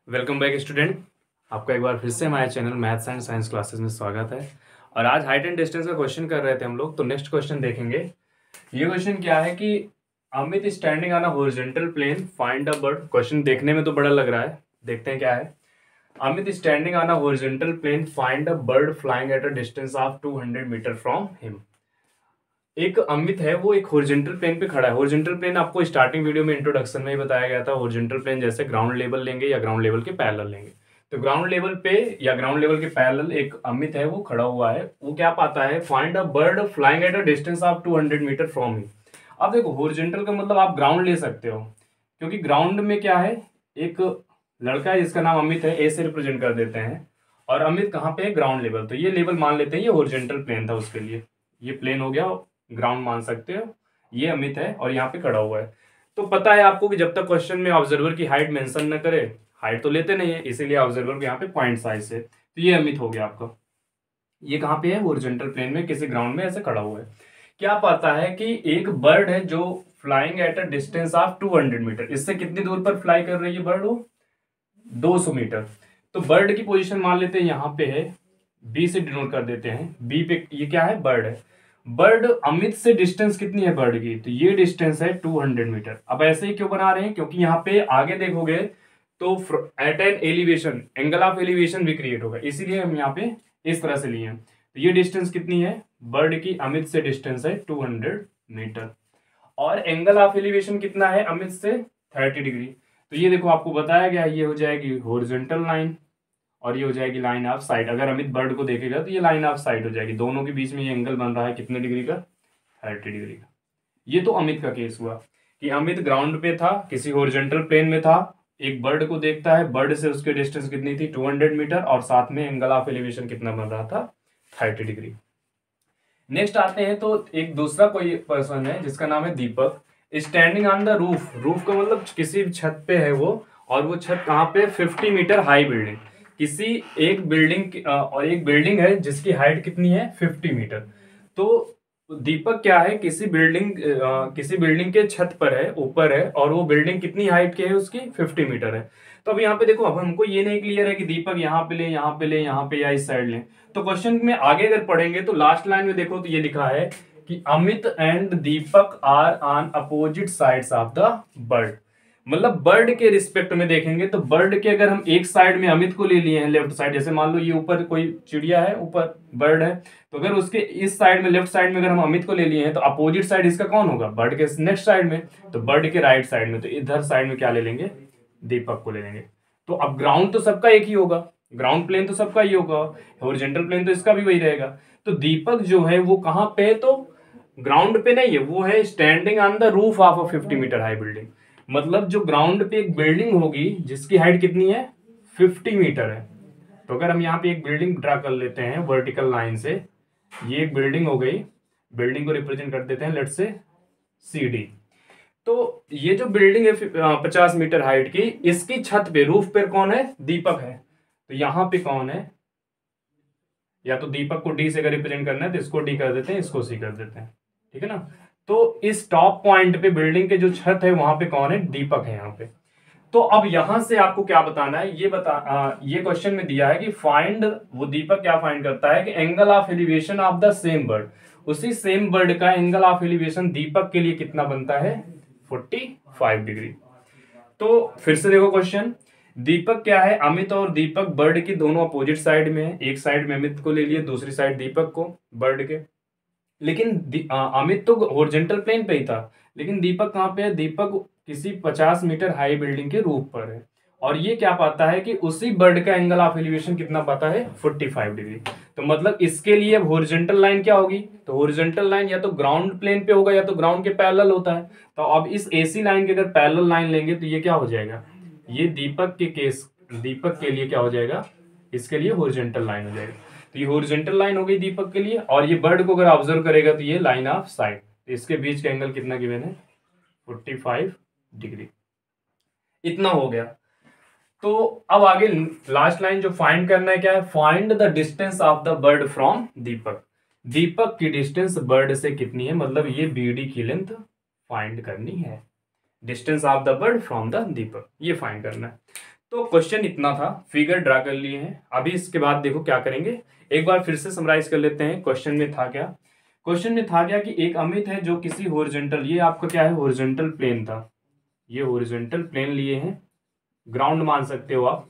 Welcome back student. आपका एक बार फिर से हमारे channel maths and science classes में स्वागत है। और आज हाइट एंड डिस्टेंस का क्वेश्चन कर रहे थे हम लोग। तो नेक्स्ट क्वेश्चन देखेंगे। ये क्वेश्चन क्या है कि Amit standing on a horizontal plane find a bird. Question देखने में तो बड़ा लग रहा है, देखते हैं क्या है। Amit standing on a horizontal plane find a bird flying at a distance of 200 metre from him. एक अमित है, वो एक हॉरिजॉन्टल प्लेन पे खड़ा है। हॉरिजॉन्टल प्लेन आपको स्टार्टिंग वीडियो में इंट्रोडक्शन में ही बताया गया था। हॉरिजॉन्टल प्लेन जैसे ग्राउंड लेवल लेंगे या ग्राउंड लेवल के पैरेलल लेंगे। तो ग्राउंड लेवल पे या ग्राउंड लेवल के पैरेलल एक अमित है, वो खड़ा हुआ है। वो क्या पाता है, find a bird flying at a distance of 200 metre from him. अब देखो, हॉरिजॉन्टल का मतलब आप ग्राउंड ले सकते हो, क्योंकि ग्राउंड में क्या है, एक लड़का है जिसका नाम अमित है, ए से रिप्रेजेंट कर देते हैं। और अमित कहाँ पे है, ग्राउंड लेवल। तो ये लेवल मान लेते हैं, ये हॉरिजॉन्टल प्लेन था उसके लिए। ये प्लेन हो गया, ग्राउंड मान सकते हो। ये अमित है और यहाँ पे खड़ा हुआ है। तो पता है आपको कि जब तक क्वेश्चन में ऑब्जर्वर की हाइट मेंशन न करे, हाइट तो लेते नहीं है, इसीलिए ऑब्जर्वर को यहाँ पे पॉइंट साइज है। तो ये अमित हो गया आपका। ये कहाँ पे है, हॉरिजॉन्टल प्लेन में किसी ग्राउंड में ऐसे खड़ा हुआ है। क्या पता है कि एक बर्ड है जो flying at a distance of 200 metre. इससे कितनी दूर पर फ्लाई कर रही है बर्ड, वो 200 मीटर। तो बर्ड की पोजीशन मान लेते हैं यहाँ पे है, बी से डिनोट कर देते हैं। बी पे ये क्या है, बर्ड है। बर्ड अमित से डिस्टेंस कितनी है बर्ड की, तो ये डिस्टेंस है 200 मीटर। अब ऐसे ही क्यों बना रहे हैं, क्योंकि यहाँ पे आगे देखोगे तो at an elevation angle of elevation भी क्रिएट होगा, इसीलिए हम यहाँ पे इस तरह से लिए हैं। तो ये डिस्टेंस कितनी है बर्ड की, अमित से डिस्टेंस है 200 मीटर। और एंगल ऑफ एलिवेशन कितना है अमित से, 30 डिग्री। तो ये देखो आपको बताया गया है, ये हो जाएगी हॉरिजॉन्टल लाइन और ये हो जाएगी लाइन ऑफ साइट। अगर अमित बर्ड को देखेगा तो ये लाइन ऑफ साइट हो जाएगी। दोनों के बीच में ये एंगल बन रहा है कितने डिग्री का, 30 डिग्री का। ये तो अमित का केस हुआ कि अमित ग्राउंड पे था, किसी हॉरिजॉन्टल प्लेन में था, एक बर्ड को देखता है, बर्ड से उसकी डिस्टेंस कितनी थी 200 मीटर, और साथ में एंगल ऑफ एलिवेशन कितना बन रहा था, 30 डिग्री। नेक्स्ट आते हैं, तो एक दूसरा कोई पर्सन है जिसका नाम है Deepak, standing on the roof. Roof का मतलब किसी छत पे है वो, और वो छत कहाँ पे, 50 मीटर हाई बिल्डिंग। किसी एक बिल्डिंग और एक बिल्डिंग है जिसकी हाइट कितनी है, 50 मीटर। तो दीपक क्या है, किसी बिल्डिंग के छत पर है, ऊपर है, और वो बिल्डिंग कितनी हाइट की है उसकी, 50 मीटर है। तो अब यहाँ पे देखो, अब हमको ये नहीं क्लियर है कि दीपक यहाँ पे ले, यहाँ पे ले, यहाँ पे, या इस साइड ले। तो क्वेश्चन में आगे अगर पढ़ेंगे तो लास्ट लाइन में देखो तो ये लिखा है कि Amit and Deepak are on opposite sides of the bird. मतलब बर्ड के रिस्पेक्ट में देखेंगे तो बर्ड के अगर हम एक साइड में अमित को ले लिए हैं, लेफ्ट साइड, जैसे मान लो ये ऊपर कोई चिड़िया है, ऊपर बर्ड है, तो अगर उसके इस साइड में, लेफ्ट साइड में अगर हम अमित को ले लिए हैं, तो अपोजिट साइड इसका कौन होगा, बर्ड के नेक्स्ट साइड में। तो बर्ड के राइट साइड में, तो इधर साइड में क्या ले लेंगे, दीपक को ले लेंगे। तो अब ग्राउंड तो सबका एक ही होगा, ग्राउंड प्लेन तो सबका ही होगा, हॉरिजॉन्टल प्लेन तो इसका भी वही रहेगा। तो दीपक जो है वो कहां पे, तो ग्राउंड पे नहीं है, वो है standing on the roof of a 50 metre high building. मतलब जो ग्राउंड पे एक बिल्डिंग होगी जिसकी हाइट कितनी है, 50 मीटर है। तो अगर हम यहाँ पे एक बिल्डिंग ड्रा कर लेते हैं वर्टिकल लाइन से, ये एक बिल्डिंग हो गई, बिल्डिंग को रिप्रेजेंट कर देते हैं लेट्स से सी डी। तो ये जो बिल्डिंग है 50 मीटर हाइट की, इसकी छत पे, रूफ पे कौन है, दीपक है। तो यहां पे कौन है, या तो दीपक को डी से अगर रिप्रेजेंट करना है तो इसको डी कर देते हैं, इसको सी कर देते हैं, ठीक है ना। तो इस टॉप पॉइंट पे बिल्डिंग के जो छत है वहां पे कौन है, दीपक है यहाँ पे। तो अब यहां से आपको क्या बताना है, ये क्वेश्चन में दिया है कि फाइंड, वो दीपक क्या फाइंड करता है कि angle of elevation of the same bird. उसी सेम बर्ड का एंगल ऑफ एलिवेशन दीपक के लिए कितना बनता है, 45 डिग्री। तो फिर से देखो क्वेश्चन, दीपक क्या है, अमित और दीपक बर्ड की दोनों अपोजिट साइड में है। एक साइड में अमित को ले लिए, दूसरी साइड दीपक को, बर्ड के। लेकिन अमित तो हॉरिजॉन्टल प्लेन पे ही था, लेकिन दीपक कहाँ पे है, दीपक किसी 50 मीटर हाई बिल्डिंग के रूफ पर है। और ये क्या पाता है कि उसी बर्ड का एंगल ऑफ एलिवेशन कितना पाता है, 45 डिग्री। तो मतलब इसके लिए अब हॉरिजॉन्टल लाइन क्या होगी, तो हॉरिजॉन्टल लाइन या तो ग्राउंड प्लेन पे होगा या तो ग्राउंड के पैरेलल होता है। तो अब इस एसी लाइन के अगर पैरेलल लाइन लेंगे तो ये क्या हो जाएगा, ये दीपक के लिए क्या हो जाएगा, इसके लिए हॉरिजॉन्टल लाइन हो जाएगा। तो ये हॉरिजॉन्टल लाइन हो गई दीपक के लिए, और ये बर्ड को अगर ऑब्जर्व करेगा तो ये लाइन ऑफ साइट। तो इसके बीच का एंगल कितना गिवन है, 45 डिग्री। इतना हो गया। तो अब आगे लास्ट लाइन जो फाइंड करना है क्या है, find the distance of the bird from Deepak. Deepak की डिस्टेंस बर्ड से कितनी है, मतलब ये बीडी की लेंथ फाइंड करनी है। Distance of the bird from the Deepak, ये फाइंड करना है। तो क्वेश्चन इतना था, फिगर ड्रा कर लिए हैं। अभी इसके बाद देखो क्या करेंगे, एक बार फिर से समराइज कर लेते हैं। क्वेश्चन में था क्या, क्वेश्चन में था क्या कि एक अमित है जो किसी हॉरिजॉन्टल, ये आपका क्या है, हॉरिजॉन्टल प्लेन था, ये हॉरिजॉन्टल प्लेन लिए हैं, ग्राउंड मान सकते हो आप।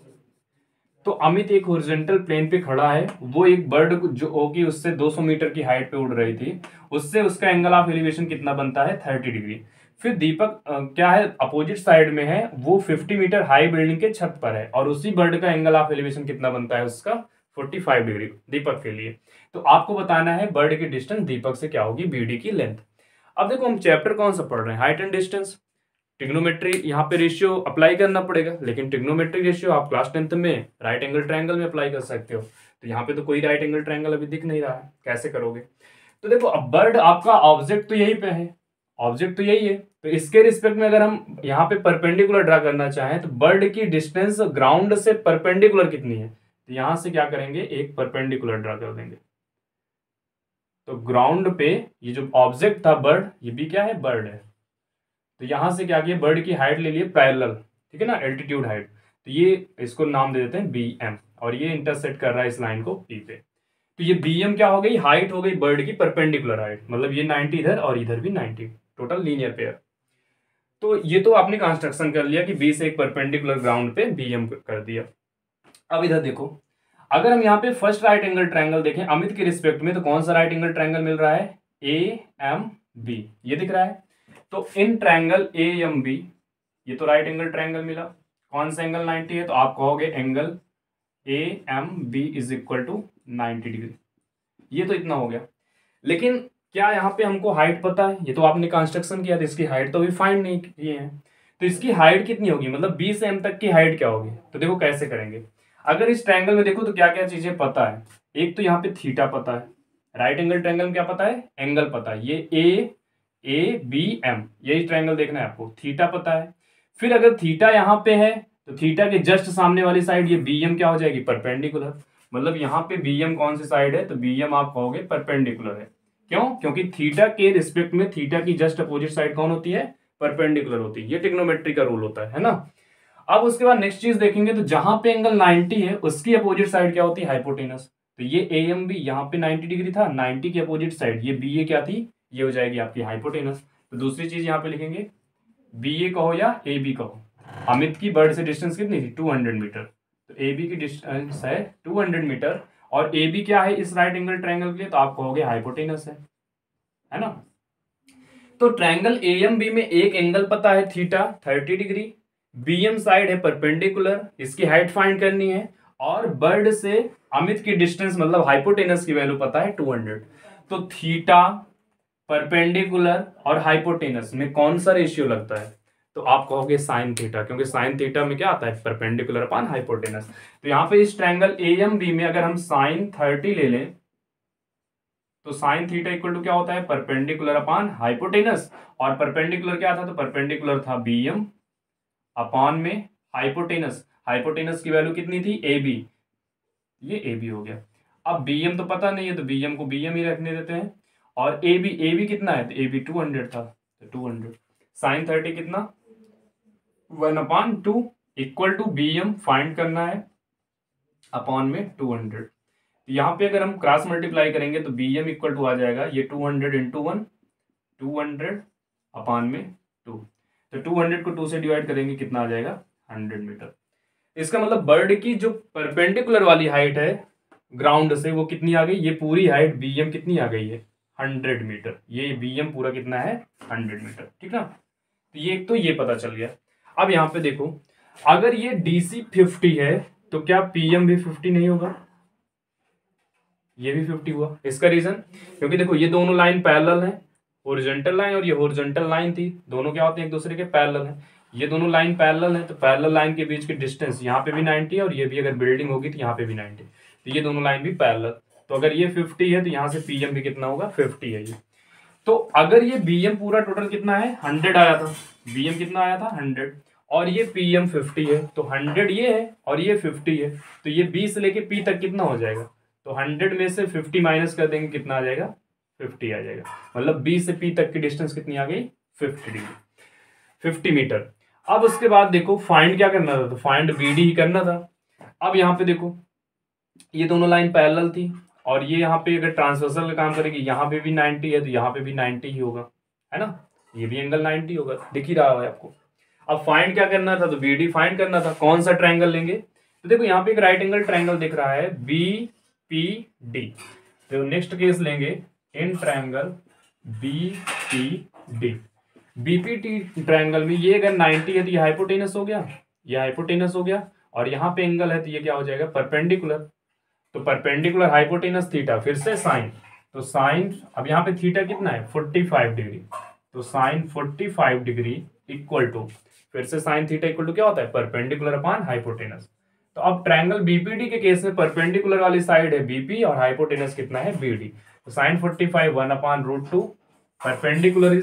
तो अमित एक हॉरिजॉन्टल प्लेन पे खड़ा है, वो एक बर्ड जो कि उससे 200 मीटर की हाइट पे उड़ रही थी, उससे उसका एंगल ऑफ एलिवेशन कितना बनता है, 30 डिग्री। फिर दीपक क्या है, अपोजिट साइड में है, वो 50 मीटर हाई बिल्डिंग के छत पर है, और उसी बर्ड का एंगल ऑफ एलिवेशन कितना बनता है उसका, 45 डिग्री दीपक के लिए। तो आपको बताना है बर्ड की डिस्टेंस दीपक से क्या होगी, बीडी की लेंथ। अब देखो हम चैप्टर कौन सा पढ़ रहे हैं, हाइट एंड डिस्टेंस। ट्रिग्नोमेट्री यहाँ पे रेशियो अप्लाई करना पड़ेगा, लेकिन ट्रिग्नोमेट्री रेशियो आप क्लास 10th में राइट एंगल ट्रायंगल में अप्लाई कर सकते हो। तो यहाँ पे तो कोई राइट एंगल ट्रायंगल अभी दिख नहीं रहा है, कैसे करोगे। तो देखो अब बर्ड आपका ऑब्जेक्ट तो यही पे है, ऑब्जेक्ट तो यही है, तो इसके रिस्पेक्ट में अगर हम यहाँ पे परपेंडिकुलर ड्रा करना चाहें तो बर्ड की डिस्टेंस ग्राउंड से परपेंडिकुलर कितनी है, तो यहां से क्या करेंगे, एक परपेंडिकुलर ड्रा कर देंगे। तो ग्राउंड पे ये जो ऑब्जेक्ट था बर्ड, ये भी क्या है, बर्ड है। तो यहां से क्या किया, बर्ड की हाइट ले लिए पैरेलल, ठीक है ना, एल्टीट्यूड हाइट। तो ये इसको नाम दे देते हैं बी एम, और ये इंटरसेक्ट कर रहा है इस लाइन को पी पे। तो ये बी एम क्या हो गई, हाइट हो गई बर्ड की परपेंडिकुलर हाइट, मतलब ये 90 इधर और इधर भी 90, टोटल लीनियर पेयर। तो ये तो आपने कंस्ट्रक्शन कर लिया कि बी से एक परपेंडिकुलर ग्राउंड पे बी एम कर दिया। अब इधर देखो, अगर हम यहाँ पे फर्स्ट राइट एंगल ट्रायंगल देखें अमित के रिस्पेक्ट में, तो कौन सा राइट एंगल ट्रायंगल मिल रहा है, ए एम बी, ये दिख रहा है। तो in triangle A M B, ये तो राइट एंगल ट्रायंगल मिला, कौन सा एंगल 90 है, तो आप कहोगे angle A M B is equal to 90 degree. ये तो इतना हो गया, लेकिन क्या यहाँ पे हमको हाइट पता है, ये तो आपने कंस्ट्रक्शन किया था, इसकी हाइट तो अभी फाइंड नहीं की है। तो इसकी हाइट कितनी होगी, मतलब बी से एम तक की हाइट क्या होगी। तो देखो कैसे करेंगे, अगर इस ट्रायंगल में देखो तो क्या क्या चीजें पता है। एक तो यहाँ पे थीटा पता है, राइट एंगल ट्रायंगल में क्या पता है, एंगल पता है, ये ए बी एम, यही ट्रायंगल देखना है आपको, थीटा पता है। फिर अगर थीटा यहाँ पे है तो थीटा के जस्ट सामने वाली साइड ये बी एम क्या हो जाएगी, परपेंडिकुलर। मतलब यहाँ पे बी एम कौन सी साइड है, तो बी एम आप कहोगे परपेंडिकुलर है। क्यों, क्योंकि थीटा के रिस्पेक्ट में थीटा की जस्ट अपोजिट साइड कौन होती है, परपेंडिकुलर होती है। ये ट्रिग्नोमेट्री का रूल होता है ना। अब उसके बाद नेक्स्ट चीज देखेंगे, तो जहां पे एंगल 90 है उसकी अपोजिट साइड क्या होती है, हाइपोटेनस। तो ये ए एम बी यहाँ पे 90 डिग्री था, 90 की अपोजिट साइड ये बी ए क्या थी, ये हो जाएगी आपकी हाइपोटेनस। तो दूसरी चीज यहाँ पे लिखेंगे, बी ए कहो या ए बी कहो, अमित की बर्ड से डिस्टेंस कितनी थी, 200 मीटर। तो ए बी की डिस्टेंस है 200 मीटर, और ए बी क्या है इस राइट एंगल ट्रायंगल के लिए, तो आप कहोगे हाइपोटेनस है ना। तो ट्रायंगल ए एम बी में एक एंगल पता है theta 30 degree, B M side है परपेंडिकुलर, इसकी हाइट फाइंड करनी है, और बर्ड से अमित की डिस्टेंस मतलब हाइपोटेनस की वैल्यू पता है 200। तो थीटा, परपेंडिकुलर और हाइपोटेनस में कौन सा रेशियो लगता है, तो आप कहोगे साइन थीटा, क्योंकि साइन थीटा में क्या आता है, परपेंडिकुलर अपॉन हाइपोटेनस। तो यहाँ पे इस ट्रायंगल ए एम बी में अगर हम साइन 30 ले लें, तो साइन थीटा इक्वल टू क्या होता है, परपेंडिकुलर अपॉन हाइपोटेनस, और परपेंडिकुलर क्या था, तो परपेंडिकुलर था बी एम अपॉन में हाइपोटेनस, हाइपोटेनस की वैल्यू कितनी थी, ए बी, ये ए बी हो गया। अब बी एम तो पता नहीं है, तो बी एम को बी एम ही रखने देते हैं, और ए बी कितना है, तो ए बी 200 था, तो 200 साइन 30 कितना, 1/2 equal to B M find करना है अपॉन में 200। यहाँ पे अगर हम क्रॉस मल्टीप्लाई करेंगे तो बी एम इक्वल टू आ जाएगा ये 200 इंटू 1, 200 अपॉन में 2। तो 200 को 2 से डिवाइड करेंगे कितना आ जाएगा, 100 मीटर। इसका मतलब बर्ड की जो परपेंडिकुलर वाली हाइट है ग्राउंड से वो कितनी आ गई, ये पूरी हाइट बी एम कितनी आ गई है, 100 मीटर। ये बी एम पूरा कितना है, 100 मीटर, ठीक ना। तो ये एक तो ये पता चल गया। अब यहाँ पे देखो, अगर ये DC 50 है तो क्या PM भी 50 नहीं होगा, ये भी 50 हुआ। इसका रीजन, क्योंकि देखो ये दोनों लाइन पैरेलल हैं, हॉरिजॉन्टल लाइन और ये हॉरिजॉन्टल लाइन थी, दोनों क्या होते हैं, एक दूसरे के पैरेलल हैं। ये दोनों लाइन पैरेलल हैं, तो पैरेलल लाइन के बीच की डिस्टेंस यहाँ पे भी 90 है, और ये भी अगर बिल्डिंग होगी तो यहाँ पे भी 90, तो ये दोनों लाइन भी पैरेलल। तो अगर ये 50 है तो यहाँ से PM भी कितना होगा, 50 है ये। तो अगर ये BM पूरा टोटल कितना है, 100 आया था, BM कितना आया था 100, और ये PM 50 है, तो 100 ये है और ये 50 है, तो ये B से लेके P तक कितना हो जाएगा, तो 100 में से 50 माइनस कर देंगे कितना आ जाएगा, 50 आ जाएगा। मतलब B से P तक की डिस्टेंस कितनी आ गई, 50 डिग्री, 50 मीटर। अब उसके बाद देखो फाइंड क्या करना था, तो फाइंड बी डी ही करना था। अब यहाँ पे देखो ये दोनों लाइन पैरेलल थी और ये यहाँ पे अगर ट्रांसवर्सल का काम करेगी, यहाँ पे भी 90 है तो यहाँ पे भी 90 ही होगा, है ना, ये भी एंगल 90 होगा, दिख ही रहा है आपको। अब फाइंड क्या करना था, तो बी डी फाइंड करना था। कौन सा ट्रायंगल लेंगे, तो देखो यहाँ पे एक राइट एंगल ट्रायंगल दिख रहा है बी पी डी, तो नेक्स्ट केस लेंगे in triangle B P D. BPD triangle में ये अगर 90 है तो ये हाइपोटेनस हो गया, ये हाइपोटेनस हो गया, और यहाँ पे एंगल है तो ये क्या हो जाएगा, परपेंडिकुलर। तो परपेंडिकुलर हाइपोटेनस थीटा, फिर से साइन, तो साइन अब यहाँ पे थीटा कितना है 45 डिग्री, तो साइन 45 डिग्री इक्वल टू, फिर से साइन थीटा इक्वल टू क्या होता है, परपेंडिकुलर अपॉन हाइपोटेनस। तो अब ट्रायंगल बीपीडी के केस में परपेंडिकुलर वाली साइड है बीपी और हाइपोटेनस कितना है बीडी, तो साइन 45 1/√2, परपेंडिकुलर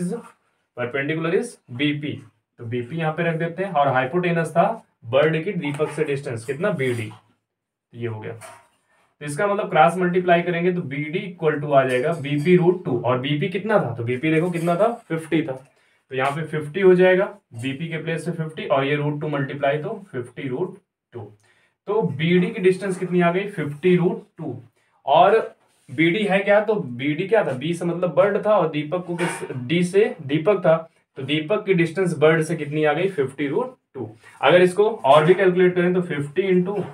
इज बीपी, तो बीपी यहाँ पे रख देते हैं, और हाइपोटेनस था बर्ड की दीपक से डिस्टेंस कितना बीडी, ये हो गया। तो इसका मतलब क्रॉस मल्टीप्लाई करेंगे तो बीडी इक्वल टू आ जाएगा BP√2, और बीपी कितना था, तो बीपी देखो कितना था 50 था, तो यहाँ पे 50 हो जाएगा बीपी के प्लेस पे 50, और ये √2 मल्टीप्लाई तो 50√2, तो बीडी की डिस्टेंस कितनी आ गई 50√2, और बीडी है क्या, तो बीडी क्या था, बी से मतलब बर्ड था और दीपक को डी से दीपक था, तो दीपक की डिस्टेंस बर्ड से कितनी आ गई 50√2। अगर इसको और भी कैलकुलेट करें तो 50 इंटू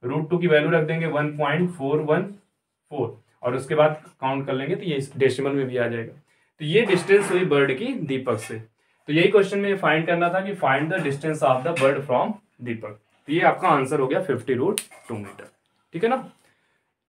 √2 की वैल्यू रख देंगे 1.414, और उसके बाद काउंट कर लेंगे तो ये डेसिमल में भी आ जाएगा। तो ये डिस्टेंस हुई बर्ड की दीपक से। तो यही क्वेश्चन में फाइंड करना था कि find the distance of the bird from Deepak, तो ये आपका आंसर हो गया 50√2 मीटर, ठीक है ना।